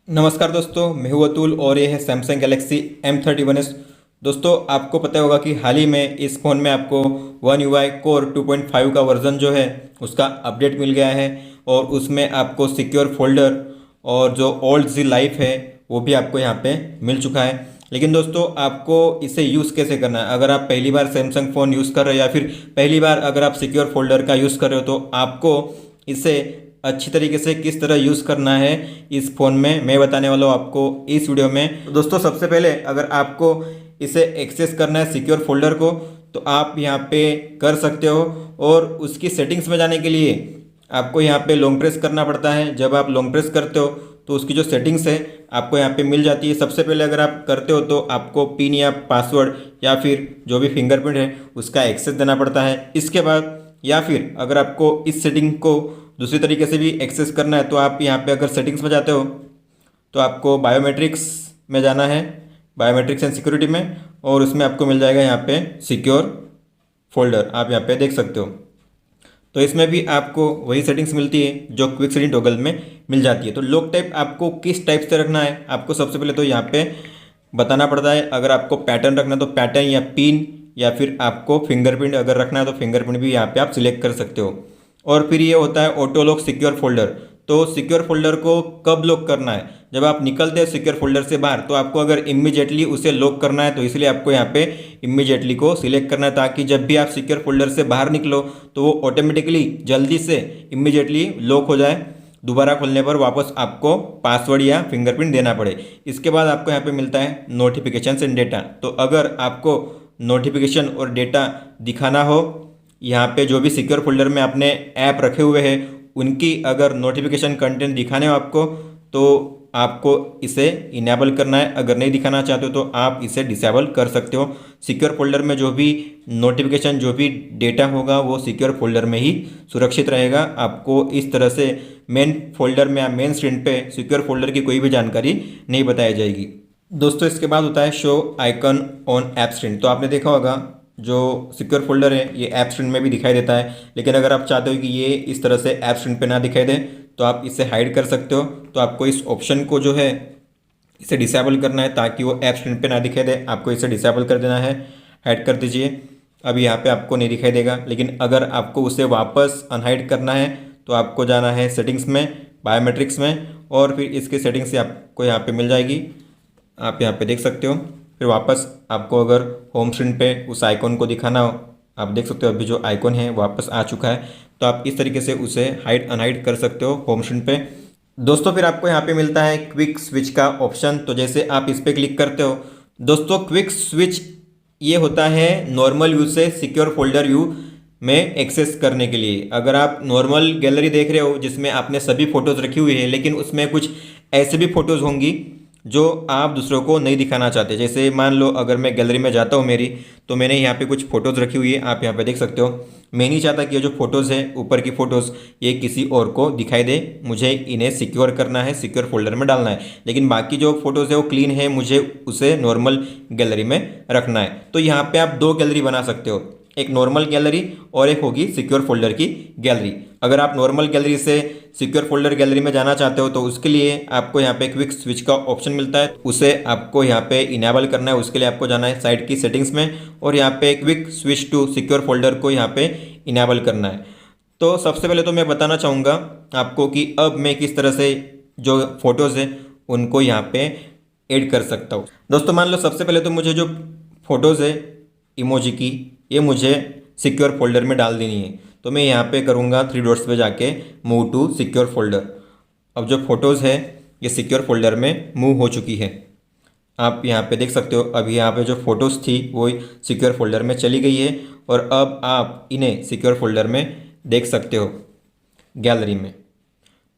नमस्कार दोस्तों, मैं हूं अतुल और ये है सैमसंग गैलेक्सी M31s। दोस्तों, आपको पता होगा कि हाल ही में इस फ़ोन में आपको वन UI कोर 2.5 का वर्जन जो है उसका अपडेट मिल गया है। और उसमें आपको सिक्योर फोल्डर और जो ओल्ड जी लाइफ है वो भी आपको यहाँ पे मिल चुका है। लेकिन दोस्तों, आपको इसे यूज़ कैसे करना है? अगर आप पहली बार सैमसंग फ़ोन यूज़ कर रहे हो या फिर पहली बार अगर आप सिक्योर फोल्डर का यूज़ कर रहे हो तो आपको इसे अच्छी तरीके से किस तरह यूज़ करना है इस फ़ोन में मैं बताने वाला हूँ आपको इस वीडियो में। तो दोस्तों, सबसे पहले अगर आपको इसे एक्सेस करना है सिक्योर फोल्डर को तो आप यहाँ पे कर सकते हो। और उसकी सेटिंग्स में जाने के लिए आपको यहाँ पे लॉन्ग प्रेस करना पड़ता है। जब आप लॉन्ग प्रेस करते हो तो उसकी जो सेटिंग्स है आपको यहाँ पे मिल जाती है। सबसे पहले अगर आप करते हो तो आपको पिन या पासवर्ड या फिर जो भी फिंगरप्रिंट है उसका एक्सेस देना पड़ता है। इसके बाद या फिर अगर आपको इस सेटिंग को दूसरी तरीके से भी एक्सेस करना है तो आप यहाँ पे अगर सेटिंग्स में जाते हो तो आपको बायोमेट्रिक्स में जाना है, बायोमेट्रिक्स एंड सिक्योरिटी में, और उसमें आपको मिल जाएगा यहाँ पे सिक्योर फोल्डर, आप यहाँ पे देख सकते हो। तो इसमें भी आपको वही सेटिंग्स मिलती है जो क्विक सेटिंग टॉगल में मिल जाती है। तो लॉक टाइप आपको किस टाइप से रखना है आपको सबसे पहले तो यहाँ पे बताना पड़ता है। अगर आपको पैटर्न रखना है तो पैटर्न या पिन, या फिर आपको फिंगरप्रिंट अगर रखना है तो फिंगरप्रिंट भी यहाँ पे आप सिलेक्ट कर सकते हो। और फिर ये होता है ऑटो लॉक सिक्योर फोल्डर। तो सिक्योर फोल्डर को कब लॉक करना है? जब आप निकलते हैं सिक्योर फोल्डर से बाहर तो आपको अगर इमीडिएटली उसे लॉक करना है तो इसलिए आपको यहाँ पे इमीडिएटली को सिलेक्ट करना है, ताकि जब भी आप सिक्योर फोल्डर से बाहर निकलो तो वो ऑटोमेटिकली जल्दी से इमीडिएटली लॉक हो जाए। दोबारा खोलने पर वापस आपको पासवर्ड या फिंगरप्रिंट देना पड़े। इसके बाद आपको यहाँ पे मिलता है नोटिफिकेशन एंड डेटा। तो अगर आपको नोटिफिकेशन और डेटा दिखाना हो, यहाँ पे जो भी सिक्योर फोल्डर में आपने ऐप रखे हुए हैं उनकी अगर नोटिफिकेशन कंटेंट दिखाने हो आपको तो आपको इसे इनेबल करना है। अगर नहीं दिखाना चाहते हो तो आप इसे डिसेबल कर सकते हो। सिक्योर फोल्डर में जो भी नोटिफिकेशन जो भी डेटा होगा वो सिक्योर फोल्डर में ही सुरक्षित रहेगा। आपको इस तरह से मेन फोल्डर में या मेन स्क्रीन पे सिक्योर फोल्डर की कोई भी जानकारी नहीं बताई जाएगी। दोस्तों, इसके बाद होता है show icon on app screen. तो आपने देखा होगा जो सिक्योर फोल्डर है ये ऐप स्क्रीन में भी दिखाई देता है, लेकिन अगर आप चाहते हो कि ये इस तरह से ऐप स्क्रीन पे ना दिखाई दे तो आप इसे हाइड कर सकते हो। तो आपको इस ऑप्शन को जो है इसे डिसेबल करना है ताकि वो ऐप स्क्रीन पे ना दिखाई दे। आपको इसे डिसेबल कर देना है, हाइड कर दीजिए। अब यहाँ पे आपको नहीं दिखाई देगा, लेकिन अगर आपको उसे वापस अनहाइड करना है तो आपको जाना है सेटिंग्स में, बायोमेट्रिक्स में, और फिर इसकी सेटिंग्स से आपको यहाँ पे मिल जाएगी। आप यहाँ पे देख सकते हो। फिर वापस आपको अगर होम स्क्रीन पे उस आइकॉन को दिखाना हो, आप देख सकते हो अभी जो आइकॉन है वापस आ चुका है। तो आप इस तरीके से उसे हाइड अनहाइड कर सकते हो होम स्क्रीन पे। दोस्तों, फिर आपको यहाँ पे मिलता है क्विक स्विच का ऑप्शन। तो जैसे आप इस पर क्लिक करते हो दोस्तों, क्विक स्विच ये होता है नॉर्मल व्यू से सिक्योर फोल्डर व्यू में एक्सेस करने के लिए। अगर आप नॉर्मल गैलरी देख रहे हो जिसमें आपने सभी फोटोज़ रखी हुई है, लेकिन उसमें कुछ ऐसे भी फोटोज़ होंगी जो आप दूसरों को नहीं दिखाना चाहते। जैसे मान लो अगर मैं गैलरी में जाता हूँ मेरी, तो मैंने यहाँ पे कुछ फ़ोटोज़ रखी हुई है, आप यहाँ पे देख सकते हो। मैं नहीं चाहता कि ये जो फ़ोटोज़ है ऊपर की फ़ोटोज़ ये किसी और को दिखाई दे, मुझे इन्हें सिक्योर करना है, सिक्योर फोल्डर में डालना है। लेकिन बाकी जो फ़ोटोज़ है वो क्लीन है, मुझे उसे नॉर्मल गैलरी में रखना है। तो यहाँ पर आप दो गैलरी बना सकते हो, एक नॉर्मल गैलरी और एक होगी सिक्योर फोल्डर की गैलरी। अगर आप नॉर्मल गैलरी से सिक्योर फोल्डर गैलरी में जाना चाहते हो तो उसके लिए आपको यहाँ पे क्विक स्विच का ऑप्शन मिलता है, उसे आपको यहाँ पे इनेबल करना है। उसके लिए आपको जाना है साइड की सेटिंग्स में और यहाँ पे quick switch to secure folder को यहाँ पे इनेबल करना है। तो सबसे पहले तो मैं बताना चाहूँगा आपको कि अब मैं किस तरह से जो फोटोज़ है उनको यहाँ पे ऐड कर सकता हूँ। दोस्तों, मान लो सबसे पहले तो मुझे जो फोटोज़ है इमोजी की ये मुझे सिक्योर फोल्डर में डाल देनी है। तो मैं यहाँ पे करूँगा थ्री डॉट्स पे जाके मूव टू सिक्योर फोल्डर। अब जो फोटोज़ है ये सिक्योर फोल्डर में मूव हो चुकी है, आप यहाँ पे देख सकते हो। अभी यहाँ पे जो फ़ोटोज़ थी वो सिक्योर फोल्डर में चली गई है और अब आप इन्हें सिक्योर फोल्डर में देख सकते हो गैलरी में।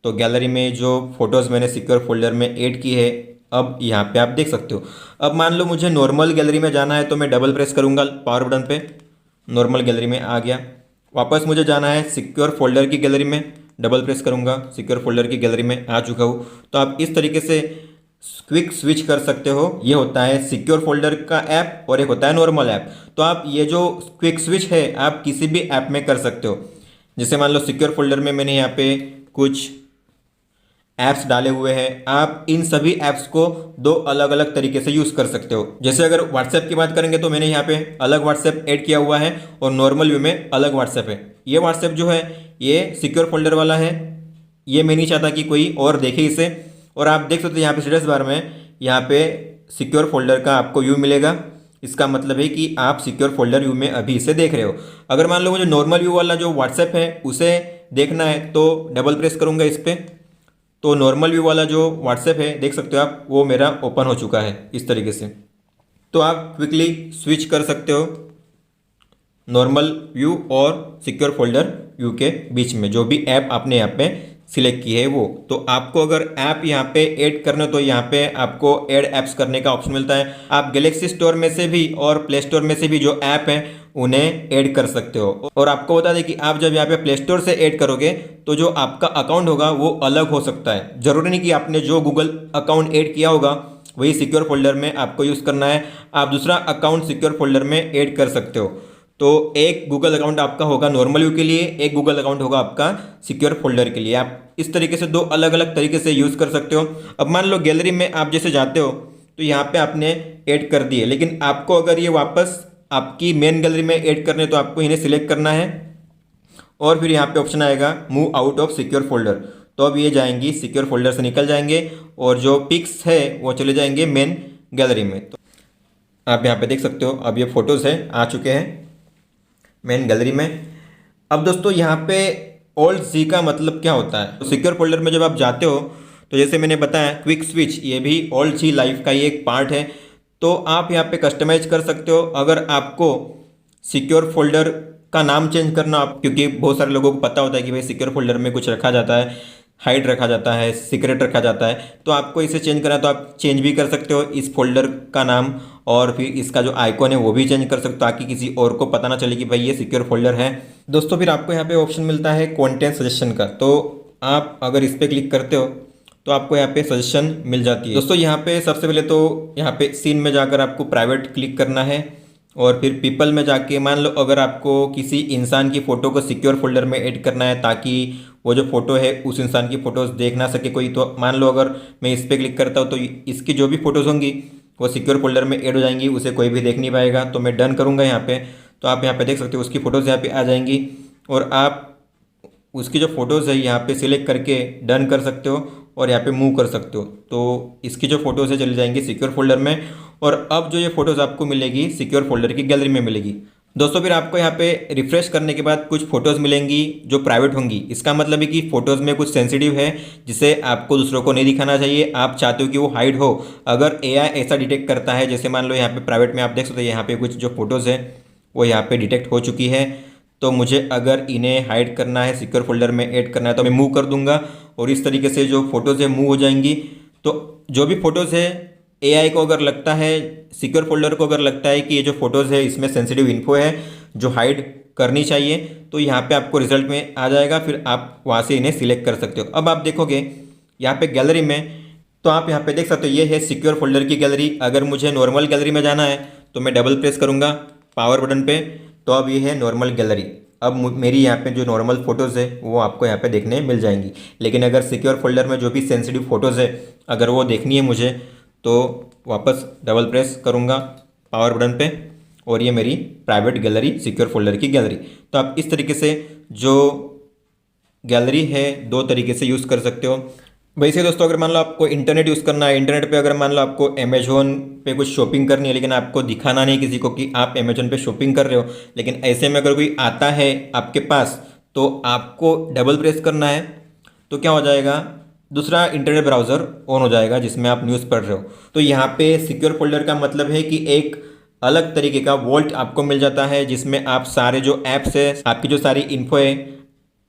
तो गैलरी में जो फ़ोटोज़ मैंने सिक्योर फोल्डर में ऐड की है अब यहाँ पे आप देख सकते हो। अब मान लो मुझे नॉर्मल गैलरी में जाना है तो मैं डबल प्रेस करूँगा पावर बटन पे, नॉर्मल गैलरी में आ गया। वापस मुझे जाना है सिक्योर फोल्डर की गैलरी में, डबल प्रेस करूँगा, सिक्योर फोल्डर की गैलरी में आ चुका हूँ। तो आप इस तरीके से क्विक स्विच कर सकते हो। ये होता है सिक्योर फोल्डर का ऐप और एक होता है नॉर्मल ऐप। तो आप ये जो क्विक स्विच है आप किसी भी ऐप में कर सकते हो। जैसे मान लो सिक्योर फोल्डर में मैंने यहाँ पे कुछ ऐप्स डाले हुए हैं, आप इन सभी ऐप्स को दो अलग अलग तरीके से यूज़ कर सकते हो। जैसे अगर व्हाट्सएप की बात करेंगे तो मैंने यहाँ पे अलग व्हाट्सएप ऐड किया हुआ है और नॉर्मल व्यू में अलग व्हाट्सएप है। ये व्हाट्सएप जो है ये सिक्योर फोल्डर वाला है, ये मैं नहीं चाहता कि कोई और देखे इसे। और आप देख सकते हो यहाँ पे स्टेटस बार में यहाँ पे सिक्योर फोल्डर का आपको व्यू मिलेगा। इसका मतलब है कि आप सिक्योर फोल्डर व्यू में अभी इसे देख रहे हो। अगर मान लो मुझे नॉर्मल व्यू वाला जो व्हाट्सएप है उसे देखना है तो डबल प्रेस करूँगा इस पर, तो नॉर्मल व्यू वाला जो व्हाट्सएप है देख सकते हो आप, वो मेरा ओपन हो चुका है इस तरीके से। तो आप क्विकली स्विच कर सकते हो नॉर्मल व्यू और सिक्योर फोल्डर व्यू के बीच में, जो भी ऐप आपने यहाँ पे सिलेक्ट की है वो। तो आपको अगर ऐप यहाँ पे ऐड करना हो तो यहाँ पे आपको ऐड ऐप्स करने का ऑप्शन मिलता है। आप गैलेक्सी स्टोर में से भी और प्ले स्टोर में से भी जो ऐप है उन्हें ऐड कर सकते हो। और आपको बता दें कि आप जब यहाँ पे प्ले स्टोर से ऐड करोगे तो जो आपका अकाउंट होगा वो अलग हो सकता है। जरूरी नहीं कि आपने जो गूगल अकाउंट ऐड किया होगा वही सिक्योर फोल्डर में आपको यूज़ करना है, आप दूसरा अकाउंट सिक्योर फोल्डर में ऐड कर सकते हो। तो एक गूगल अकाउंट आपका होगा नॉर्मल व्यू के लिए, एक गूगल अकाउंट होगा आपका सिक्योर फोल्डर के लिए। आप इस तरीके से दो अलग अलग तरीके से यूज़ कर सकते हो। अब मान लो गैलरी में आप जैसे जाते हो तो यहाँ पे आपने ऐड कर दिए, लेकिन आपको अगर ये वापस आपकी मेन गैलरी में ऐड करने तो आपको इन्हें सिलेक्ट करना है और फिर यहाँ पे ऑप्शन आएगा move out of secure folder. तो अब ये जाएंगी सिक्योर फोल्डर से निकल जाएंगे और जो पिक्स है वो चले जाएंगे मेन गैलरी में। तो आप यहाँ पे देख सकते हो अब ये फोटोज़ है आ चुके हैं मेन गैलरी में। अब दोस्तों यहाँ पे ऑल्ट जी का मतलब क्या होता है, तो सिक्योर फोल्डर में जब आप जाते हो तो जैसे मैंने बताया क्विक स्विच ये भी ऑल्ट जी लाइफ का ही एक पार्ट है। तो आप यहाँ पे कस्टमाइज कर सकते हो। अगर आपको सिक्योर फोल्डर का नाम चेंज करना, क्योंकि बहुत सारे लोगों को पता होता है कि भाई सिक्योर फोल्डर में कुछ रखा जाता है, हाइड रखा जाता है, सीक्रेट रखा जाता है, तो आपको इसे चेंज करना तो आप चेंज भी कर सकते हो इस फोल्डर का नाम, और फिर इसका जो आइकॉन है वो भी चेंज कर सकते हो ताकि किसी और को पता ना चले कि भाई ये सिक्योर फोल्डर है। दोस्तों फिर आपको यहाँ पे ऑप्शन मिलता है कंटेंट सजेशन का, तो आप अगर इस पर क्लिक करते हो तो आपको यहाँ पे सजेशन मिल जाती है। दोस्तों यहाँ पे सबसे पहले तो यहाँ पे सीन में जाकर आपको प्राइवेट क्लिक करना है और फिर पीपल में जाके मान लो अगर आपको किसी इंसान की फ़ोटो को सिक्योर फोल्डर में ऐड करना है ताकि वो जो फ़ोटो है उस इंसान की फ़ोटोज़ देख ना सके कोई, तो मान लो अगर मैं इस पर क्लिक करता हूँ तो इसकी जो भी फ़ोटोज़ होंगी वो सिक्योर फोल्डर में ऐड हो जाएंगी, उसे कोई भी देख नहीं पाएगा। तो मैं डन करूँगा यहाँ पे, तो आप यहाँ पे देख सकते हो उसकी फ़ोटोज़ यहाँ पे आ जाएंगी और आप उसकी जो फ़ोटोज़ है यहाँ पे सिलेक्ट करके डन कर सकते हो और यहाँ पे मूव कर सकते हो। तो इसकी जो फ़ोटोज़ है चली जाएंगी सिक्योर फोल्डर में और अब जो ये फ़ोटोज़ आपको मिलेगी सिक्योर फोल्डर की गैलरी में मिलेगी। दोस्तों फिर आपको यहाँ पे रिफ्रेश करने के बाद कुछ फ़ोटोज़ मिलेंगी जो प्राइवेट होंगी। इसका मतलब है कि फ़ोटोज़ में कुछ सेंसिटिव है जिसे आपको दूसरों को नहीं दिखाना चाहिए, आप चाहते हो कि वो हाइड हो। अगर एआई ऐसा डिटेक्ट करता है, जैसे मान लो यहाँ पे प्राइवेट में आप देख सकते हो यहाँ पे कुछ जो फ़ोटोज़ है वो यहाँ पे डिटेक्ट हो चुकी है, तो मुझे अगर इन्हें हाइड करना है सिक्योर फोल्डर में ऐड करना है तो मैं मूव कर दूंगा और इस तरीके से जो फोटोज़ है मूव हो जाएंगी। तो जो भी फोटोज़ है एआई को अगर लगता है, सिक्योर फोल्डर को अगर लगता है कि ये जो फोटोज़ है इसमें सेंसिटिव इन्फो है जो हाइड करनी चाहिए, तो यहाँ पे आपको रिजल्ट में आ जाएगा, फिर आप वहाँ से इन्हें सिलेक्ट कर सकते हो। अब आप देखोगे यहाँ पे गैलरी में, तो आप यहाँ पे देख सकते हो ये है सिक्योर फोल्डर की गैलरी। अगर मुझे नॉर्मल गैलरी में जाना है तो मैं डबल प्रेस करूँगा पावर बटन पे, तो अब ये है नॉर्मल गैलरी। अब मेरी यहाँ पे जो नॉर्मल फ़ोटोज़ है वो आपको यहाँ पे देखने मिल जाएंगी। लेकिन अगर सिक्योर फोल्डर में जो भी सेंसिटिव फ़ोटोज़ है अगर वो देखनी है मुझे तो वापस डबल प्रेस करूँगा पावर बटन पे और ये मेरी प्राइवेट गैलरी सिक्योर फोल्डर की गैलरी। तो आप इस तरीके से जो गैलरी है दो तरीके से यूज़ कर सकते हो। वैसे दोस्तों अगर मान लो आपको इंटरनेट यूज़ करना है, इंटरनेट पे अगर मान लो आपको अमेजोन पे कुछ शॉपिंग करनी है लेकिन आपको दिखाना नहीं किसी को कि आप अमेजोन पे शॉपिंग कर रहे हो, लेकिन ऐसे में अगर कोई आता है आपके पास तो आपको डबल प्रेस करना है, तो क्या हो जाएगा दूसरा इंटरनेट ब्राउज़र ऑन हो जाएगा जिसमें आप न्यूज़ पढ़ रहे हो। तो यहाँ पे सिक्योर फोल्डर का मतलब है कि एक अलग तरीके का वॉल्ट आपको मिल जाता है जिसमें आप सारे जो ऐप्स है, आपकी जो सारी इन्फो है,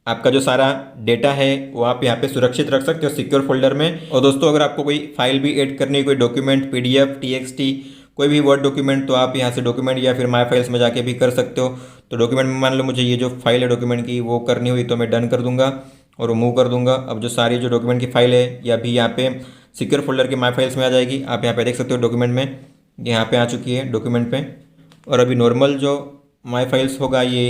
आपका जो सारा डेटा है वो आप यहाँ पे सुरक्षित रख सकते हो सिक्योर फोल्डर में। और दोस्तों अगर आपको कोई फाइल भी ऐड करनी है, कोई डॉक्यूमेंट पीडीएफ टीएक्सटी कोई भी वर्ड डॉक्यूमेंट, तो आप यहाँ से डॉक्यूमेंट या फिर माई फाइल्स में जाके भी कर सकते हो। तो डॉक्यूमेंट में मान लो मुझे ये जो फाइल है डॉक्यूमेंट की वो करनी हुई तो मैं डन कर दूंगा और मूव कर दूंगा। अब जो सारी जो डॉक्यूमेंट की फाइल है या भी यहाँ पे सिक्योर फोल्डर के माई फाइल्स में आ जाएगी। आप यहाँ पे देख सकते हो डॉक्यूमेंट में यहाँ पे आ चुकी है डॉक्यूमेंट पे। और अभी नॉर्मल जो माई फाइल्स होगा ये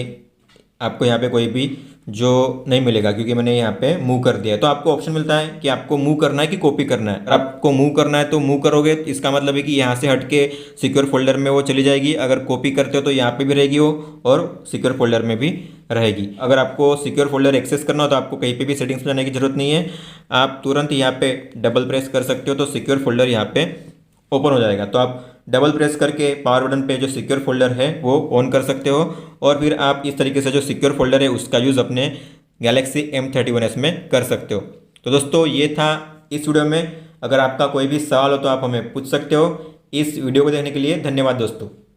आपको यहाँ पे कोई भी जो नहीं मिलेगा क्योंकि मैंने यहाँ पे मूव कर दिया है। तो आपको ऑप्शन मिलता है कि आपको मूव करना है कि कॉपी करना है। अगर आपको मूव करना है तो मूव करोगे, तो इसका मतलब है कि यहाँ से हट के सिक्योर फोल्डर में वो चली जाएगी। अगर कॉपी करते हो तो यहाँ पे भी रहेगी वो और सिक्योर फोल्डर में भी रहेगी। अगर आपको सिक्योर फोल्डर एक्सेस करना हो तो आपको कहीं पे भी सेटिंग्स में जाने की जरूरत नहीं है, आप तुरंत यहाँ पे डबल प्रेस कर सकते हो तो सिक्योर फोल्डर यहाँ पे ओपन हो जाएगा। तो आप डबल प्रेस करके पावर बटन पे जो सिक्योर फोल्डर है वो ऑन कर सकते हो और फिर आप इस तरीके से जो सिक्योर फोल्डर है उसका यूज़ अपने गैलेक्सी M31s में कर सकते हो। तो दोस्तों ये था इस वीडियो में। अगर आपका कोई भी सवाल हो तो आप हमें पूछ सकते हो। इस वीडियो को देखने के लिए धन्यवाद दोस्तों।